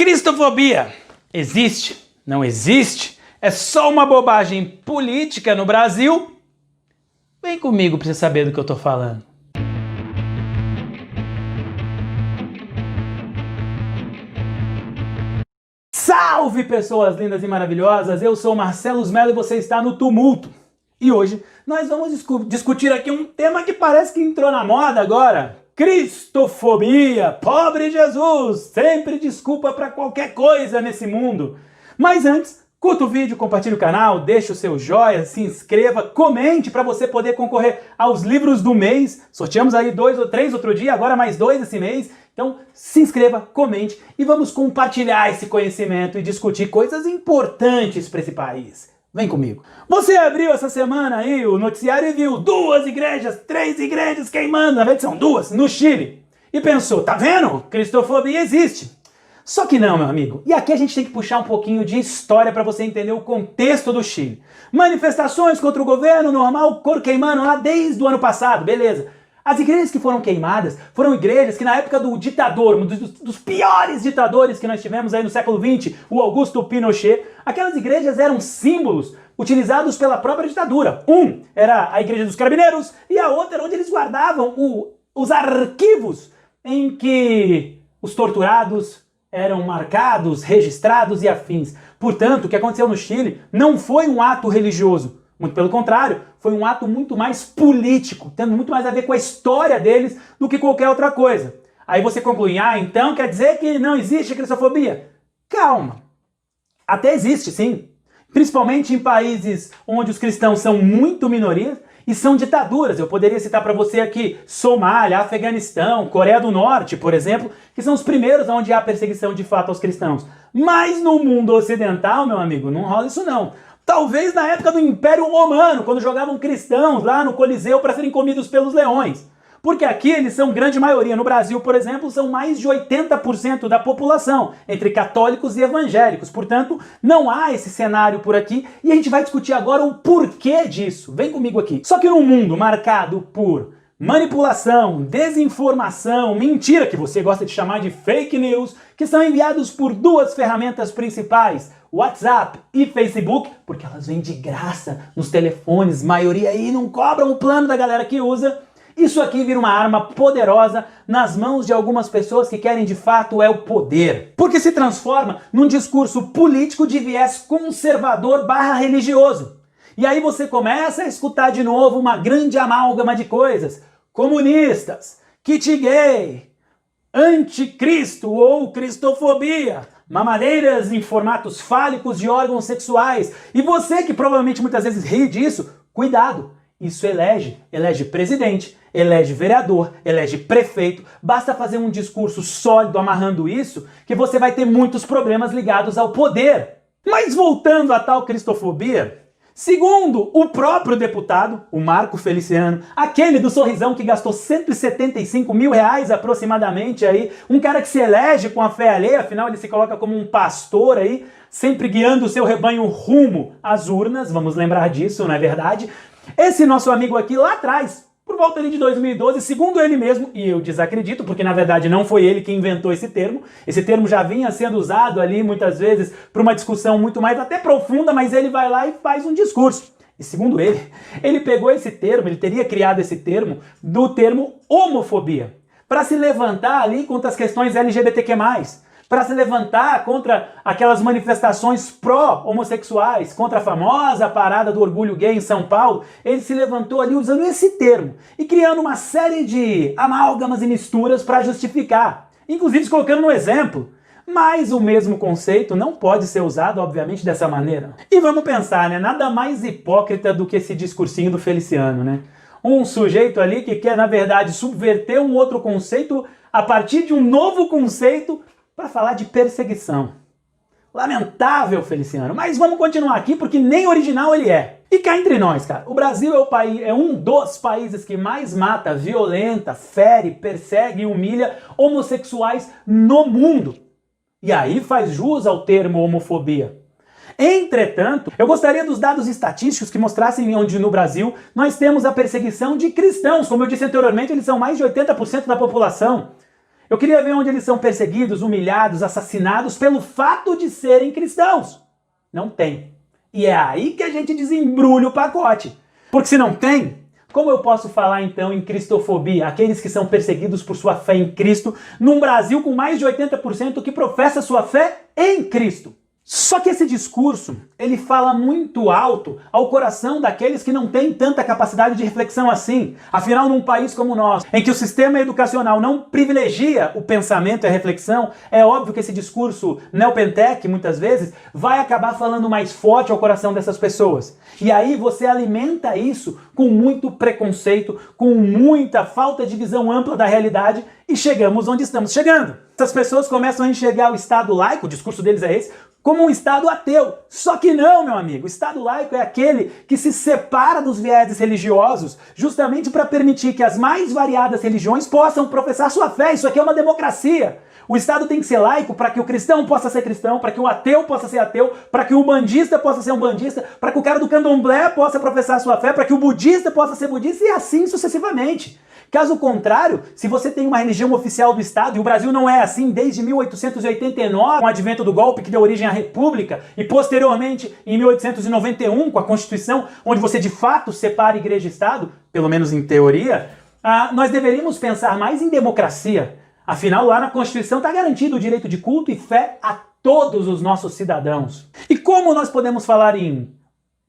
Cristofobia existe? Não existe? É só uma bobagem política no Brasil? Vem comigo para você saber do que eu tô falando. Salve, pessoas lindas e maravilhosas! Eu sou Marcelo Melo e você está no Tumulto. E hoje nós vamos discutir aqui um tema que parece que entrou na moda agora. Cristofobia, pobre Jesus, sempre desculpa para qualquer coisa nesse mundo. Mas antes, curta o vídeo, compartilhe o canal, deixe o seu joinha, se inscreva, comente para você poder concorrer aos livros do mês. Sorteamos aí 2 ou 3 outro dia, agora mais 2 esse mês. Então se inscreva, comente e vamos compartilhar esse conhecimento e discutir coisas importantes para esse país. Vem comigo. Você abriu essa semana aí o noticiário e viu 2 igrejas, 3 igrejas queimando, na verdade são 2, no Chile. E pensou, tá vendo? Cristofobia existe. Só que não, meu amigo. E aqui a gente tem que puxar um pouquinho de história para você entender o contexto do Chile. Manifestações contra o governo normal, cor queimando lá desde o ano passado, beleza. As igrejas que foram queimadas foram igrejas que na época do ditador, um dos piores ditadores que nós tivemos aí no século XX, o Augusto Pinochet, aquelas igrejas eram símbolos utilizados pela própria ditadura. Um era a igreja dos carabineiros e a outra era onde eles guardavam os arquivos em que os torturados eram marcados, registrados e afins. Portanto, o que aconteceu no Chile não foi um ato religioso. Muito pelo contrário, foi um ato muito mais político, tendo muito mais a ver com a história deles do que qualquer outra coisa. Aí você conclui, então quer dizer que não existe cristofobia? Calma, até existe sim, principalmente em países onde os cristãos são muito minorias e são ditaduras. Eu poderia citar para você aqui Somália, Afeganistão, Coreia do Norte, por exemplo, que são os primeiros onde há perseguição de fato aos cristãos. Mas no mundo ocidental, meu amigo, não rola isso não. Talvez na época do Império Romano, quando jogavam cristãos lá no Coliseu para serem comidos pelos leões. Porque aqui eles são grande maioria. No Brasil, por exemplo, são mais de 80% da população, entre católicos e evangélicos. Portanto, não há esse cenário por aqui e a gente vai discutir agora o porquê disso. Vem comigo aqui. Só que num mundo marcado por manipulação, desinformação, mentira, que você gosta de chamar de fake news, que são enviados por 2 ferramentas principais, WhatsApp e Facebook, porque elas vêm de graça nos telefones, maioria aí não cobram o plano da galera que usa. Isso aqui vira uma arma poderosa nas mãos de algumas pessoas que querem de fato o poder. Porque se transforma num discurso político de viés conservador / religioso. E aí você começa a escutar de novo uma grande amálgama de coisas. Comunistas, kit gay, anticristo ou cristofobia, mamadeiras em formatos fálicos de órgãos sexuais. E você que provavelmente muitas vezes ri disso, cuidado, isso elege presidente, elege vereador, elege prefeito. Basta fazer um discurso sólido amarrando isso que você vai ter muitos problemas ligados ao poder. Mas voltando à tal cristofobia, segundo o próprio deputado, o Marco Feliciano, aquele do sorrisão que gastou 175 mil reais aproximadamente aí, um cara que se elege com a fé alheia, afinal ele se coloca como um pastor aí, sempre guiando o seu rebanho rumo às urnas, vamos lembrar disso, não é verdade? Esse nosso amigo aqui lá atrás, por volta ali de 2012, segundo ele mesmo, e eu desacredito, porque na verdade não foi ele que inventou esse termo já vinha sendo usado ali muitas vezes para uma discussão muito mais até profunda, mas ele vai lá e faz um discurso. E segundo ele pegou esse termo, ele teria criado esse termo, do termo homofobia, para se levantar ali contra as questões LGBTQ+, para se levantar contra aquelas manifestações pró-homossexuais, contra a famosa parada do orgulho gay em São Paulo. Ele se levantou ali usando esse termo e criando uma série de amálgamas e misturas para justificar, inclusive se colocando no exemplo. Mas o mesmo conceito não pode ser usado, obviamente, dessa maneira. E vamos pensar, né? Nada mais hipócrita do que esse discursinho do Feliciano, né? Um sujeito ali que quer, na verdade, subverter um outro conceito a partir de um novo conceito para falar de perseguição. Lamentável, Feliciano, mas vamos continuar aqui porque nem original ele é. E cá entre nós, cara, o Brasil é um dos países que mais mata, violenta, fere, persegue e humilha homossexuais no mundo. E aí faz jus ao termo homofobia. Entretanto, eu gostaria dos dados estatísticos que mostrassem onde no Brasil nós temos a perseguição de cristãos. Como eu disse anteriormente, eles são mais de 80% da população. Eu queria ver onde eles são perseguidos, humilhados, assassinados pelo fato de serem cristãos. Não tem. E é aí que a gente desembrulha o pacote. Porque se não tem, como eu posso falar então em cristofobia, aqueles que são perseguidos por sua fé em Cristo, num Brasil com mais de 80% que professa sua fé em Cristo? Só que esse discurso, ele fala muito alto ao coração daqueles que não têm tanta capacidade de reflexão assim. Afinal, num país como o nosso, em que o sistema educacional não privilegia o pensamento e a reflexão, é óbvio que esse discurso neopentec, muitas vezes, vai acabar falando mais forte ao coração dessas pessoas. E aí você alimenta isso com muito preconceito, com muita falta de visão ampla da realidade e chegamos onde estamos chegando. Essas pessoas começam a enxergar o Estado laico, o discurso deles é esse, como um Estado ateu. Só que não, meu amigo. O Estado laico é aquele que se separa dos vieses religiosos justamente para permitir que as mais variadas religiões possam professar sua fé. Isso aqui é uma democracia. O Estado tem que ser laico para que o cristão possa ser cristão, para que o ateu possa ser ateu, para que o bandista possa ser um bandista, para que o cara do candomblé possa professar sua fé, para que o budista possa ser budista e assim sucessivamente. Caso contrário, se você tem uma religião oficial do Estado, e o Brasil não é assim desde 1889, com o advento do golpe que deu origem à República, e posteriormente em 1891, com a Constituição, onde você de fato separa igreja e Estado, pelo menos em teoria, nós deveríamos pensar mais em democracia. Afinal, lá na Constituição está garantido o direito de culto e fé a todos os nossos cidadãos. E como nós podemos falar em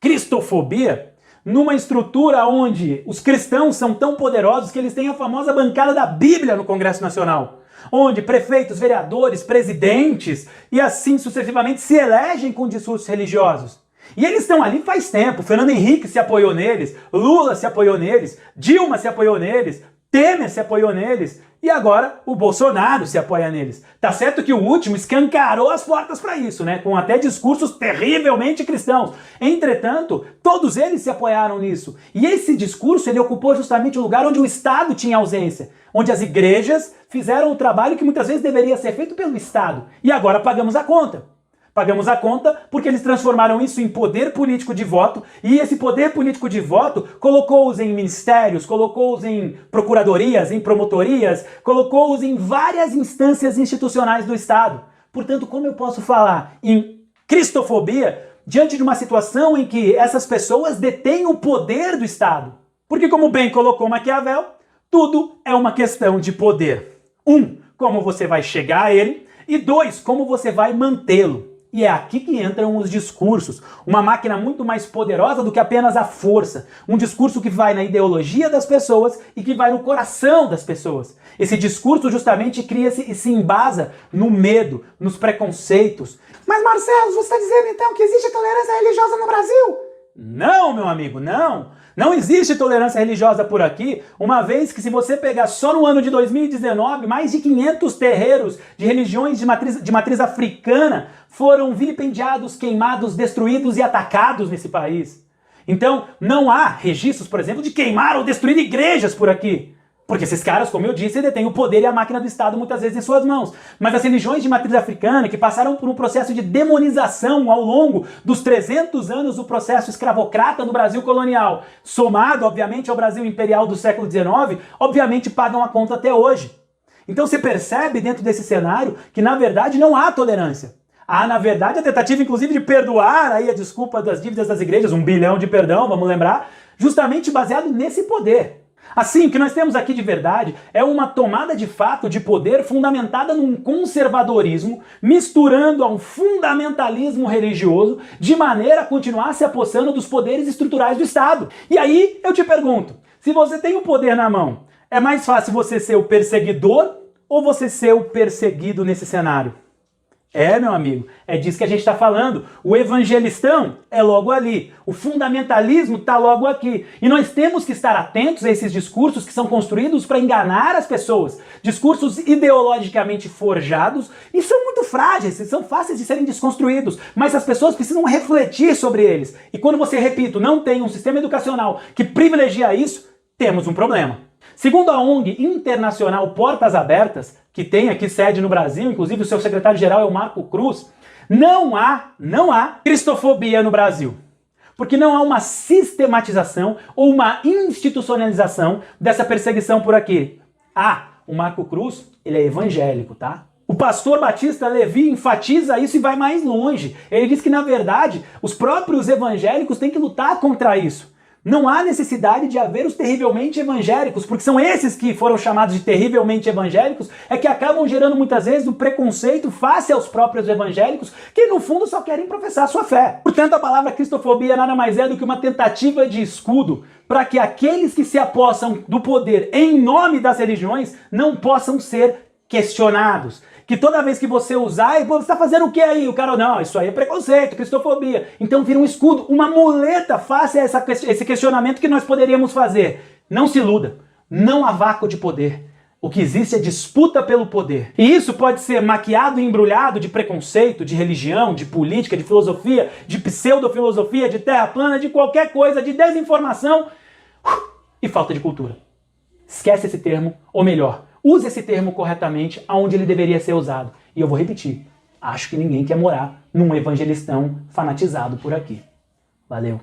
cristofobia numa estrutura onde os cristãos são tão poderosos que eles têm a famosa bancada da Bíblia no Congresso Nacional, onde prefeitos, vereadores, presidentes e assim sucessivamente se elegem com discursos religiosos? E eles estão ali faz tempo. Fernando Henrique se apoiou neles, Lula se apoiou neles, Dilma se apoiou neles, Temer se apoiou neles e agora o Bolsonaro se apoia neles. Tá certo que o último escancarou as portas para isso, né? Com até discursos terrivelmente cristãos. Entretanto, todos eles se apoiaram nisso. E esse discurso, ele ocupou justamente o lugar onde o Estado tinha ausência, onde as igrejas fizeram o trabalho que muitas vezes deveria ser feito pelo Estado. E agora pagamos a conta. Pagamos a conta porque eles transformaram isso em poder político de voto e esse poder político de voto colocou-os em ministérios, colocou-os em procuradorias, em promotorias, colocou-os em várias instâncias institucionais do Estado. Portanto, como eu posso falar em cristofobia diante de uma situação em que essas pessoas detêm o poder do Estado? Porque, como bem colocou Maquiavel, tudo é uma questão de poder. 1, como você vai chegar a ele e 2, como você vai mantê-lo. E é aqui que entram os discursos, uma máquina muito mais poderosa do que apenas a força, um discurso que vai na ideologia das pessoas e que vai no coração das pessoas. Esse discurso justamente cria-se e se embasa no medo, nos preconceitos. Mas Marcelo, você está dizendo então que existe tolerância religiosa no Brasil? Não, meu amigo, não! Não existe tolerância religiosa por aqui, uma vez que se você pegar só no ano de 2019, mais de 500 terreiros de religiões de matriz africana foram vilipendiados, queimados, destruídos e atacados nesse país. Então, não há registros, por exemplo, de queimar ou destruir igrejas por aqui. Porque esses caras, como eu disse, detêm o poder e a máquina do Estado muitas vezes em suas mãos. Mas as religiões de matriz africana, que passaram por um processo de demonização ao longo dos 300 anos do processo escravocrata no Brasil colonial, somado, obviamente, ao Brasil imperial do século XIX, obviamente pagam a conta até hoje. Então você percebe dentro desse cenário que, na verdade, não há tolerância. Há, na verdade, a tentativa, inclusive, de perdoar aí a desculpa das dívidas das igrejas, 1 bilhão de perdão, vamos lembrar, justamente baseado nesse poder. Assim, o que nós temos aqui de verdade é uma tomada de fato de poder fundamentada num conservadorismo, misturando a um fundamentalismo religioso, de maneira a continuar se apossando dos poderes estruturais do Estado. E aí eu te pergunto, se você tem o poder na mão, é mais fácil você ser o perseguidor ou você ser o perseguido nesse cenário? É, meu amigo, é disso que a gente está falando. O evangelistão é logo ali. O fundamentalismo está logo aqui. E nós temos que estar atentos a esses discursos que são construídos para enganar as pessoas. Discursos ideologicamente forjados e são muito frágeis, são fáceis de serem desconstruídos. Mas as pessoas precisam refletir sobre eles. E quando você, repito, não tem um sistema educacional que privilegia isso, temos um problema. Segundo a ONG Internacional Portas Abertas, que tem aqui sede no Brasil, inclusive o seu secretário-geral é o Marco Cruz, não há cristofobia no Brasil. Porque não há uma sistematização ou uma institucionalização dessa perseguição por aqui. Há o Marco Cruz, ele é evangélico, tá? O pastor Batista Levi enfatiza isso e vai mais longe. Ele diz que, na verdade, os próprios evangélicos têm que lutar contra isso. Não há necessidade de haver os terrivelmente evangélicos, porque são esses que foram chamados de terrivelmente evangélicos, é que acabam gerando muitas vezes um preconceito face aos próprios evangélicos, que no fundo só querem professar sua fé. Portanto, a palavra cristofobia nada mais é do que uma tentativa de escudo para que aqueles que se apossam do poder em nome das religiões não possam ser questionados. Que toda vez que você usar, você está fazendo o que aí? O cara, não, isso aí é preconceito, cristofobia. Então vira um escudo, uma muleta face a esse questionamento que nós poderíamos fazer. Não se iluda, não há vácuo de poder. O que existe é disputa pelo poder. E isso pode ser maquiado e embrulhado de preconceito, de religião, de política, de filosofia, de pseudofilosofia, de terra plana, de qualquer coisa, de desinformação e falta de cultura. Esquece esse termo, ou melhor, use esse termo corretamente aonde ele deveria ser usado. E eu vou repetir, acho que ninguém quer morar num evangelistão fanatizado por aqui. Valeu!